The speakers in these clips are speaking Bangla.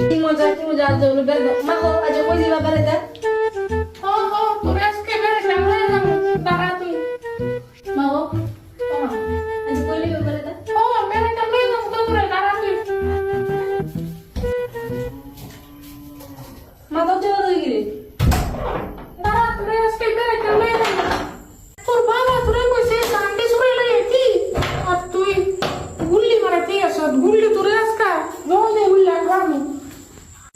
কি মজা আজ হলো মা গো আজ কই দিবা বেড়াইতে ও তোরে আজকে বেড়াইলাম দাঁড়া তুই মা গো আজ কই দিবা বেড়াইতে ও বেড়াইতাম লইলাম তো তোরে দাঁড়া তুই মা গো চলো তুই গিরে দাঁড়া তোরে আজকে বেড়াইতাম লইলাম তোর বাবা তোরে কইছে গান্ডে সুরে লই কি আর তুই গুল্লি মারাতে আসত গুল্লি তোরে আজকা রোজে গুল্লা গামি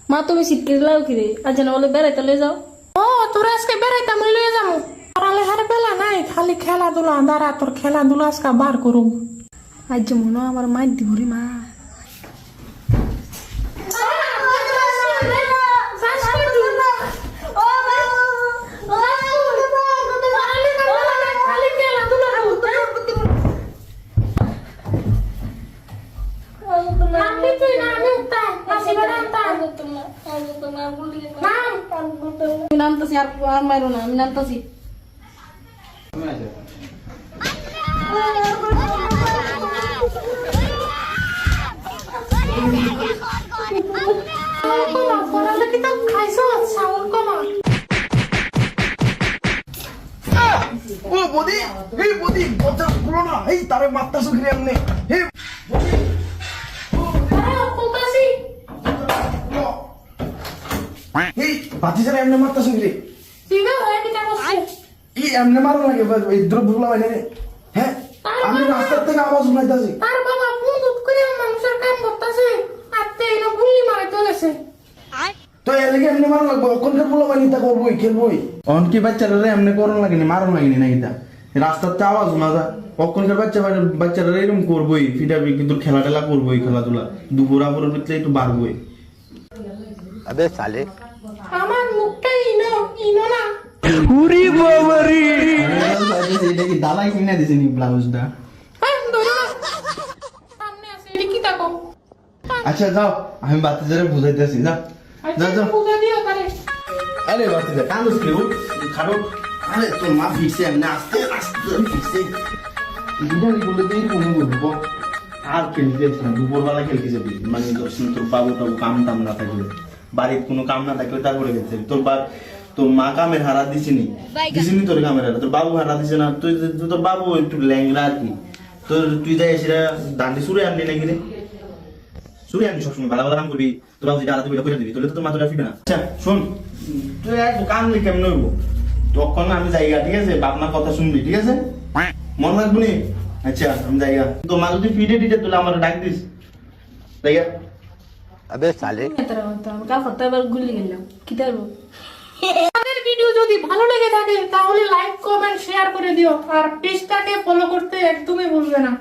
মা তুমি সিটকে লাও কিরে আজ না বলে বেড়াইতে লই যাও ও তোরে আজকে বেড়াইতাম লই যামু পড়ালেখার বেলা নাই খালি খেলাধুলা দাঁড়া তোর খেলাধুলা আজকা বার করুম আজ মনে আমার মাই দিবরি মা নামতাছি আর মারো না আমি নামতাছি ও বদি এই বদি কথা বলো না এই তারে মাত্রা সুখরি আমনে হে এই বাতি সারে আমনে মাত্রা সুখরি এই আমনে মারো লাগে এই দ্রব্য বলা হয় না হ্যাঁ আমি রাস্তা থেকে আওয়াজ শুনাইতাছি আর বাবা বন্দুক করে মানুষের কাম করতেছে আত্তে এনে গুলি মারে চলেছে তো এর লাগে আমনে মারো লাগবে ওখানকার বলা হয় নিতা করবই খেলবই অন কি বাচ্চারা আমনে করন লাগেনি মারন লাগেনি না এটা রাস্তাতে আওয়াজ শোনা যায় ওখানকার বাচ্চারা এরকম করবই ফিডাবি কিন্তু খেলা টেলা করবই খেলাধুলা দুপুরা পরের ভিতরে একটু বাড়বই अबे साले আমার মুখটা ইনো ইনো না উরি বাবারি এটা কি দালাই কিনে দিছেন এই ব্লাউজটা হ্যাঁ ধরো না সামনে আছে লিখি তাকো আচ্ছা যাও আমি বাচ্চাদের বুঝাইতেছি যা যা যা পূজা দিও তারে আরে বাচ্চাদের কানুস কি উঠ খারো আরে তোর মা ফিক্সে আমি আস্তে আস্তে ফিক্সে দুটাই বলে দিয়ে কোনো বলবো আর খেলতে যাচ্ছি না দুপুরবেলা খেলতে যাবি মানে তোর বাবু টাবু কাম টাম না থাকলে বাড়ির কোনো কাম না থাকলে তারপরে গেছে তোর মা কামের হারা দিছিনি তোর কামের হারা তোর বাবু হারা দিছে না তুই তোর বাবু একটু ল্যাংরা আর কি তুই যাই সেটা দান্ডি সুরে আনলি নাকি রে সুরে আনবি সবসময় ভালো ভালো কাম করবি তোর বাবু যেটা আলাদা করে দিবি তাহলে তো তোর মাথাটা ফিরবে না আচ্ছা শোন তুই এক কানলি কেমন হইব তখন আমি জায়গা ঠিক আছে বাপমার কথা শুনবি ঠিক আছে মনে রাখবো নি আচ্ছা আমি জায়গা তোর মা যদি ফিরে দিতে তাহলে আমার ডাক দিস জায়গা अबे साले কাল ফতে এবার গুলি গেলাম কি করবো আমাদের ভিডিও যদি ভালো লেগে থাকে তাহলে লাইক কমেন্ট শেয়ার করে দিও আর পেজটাকে ফলো করতে একদমই ভুলবে না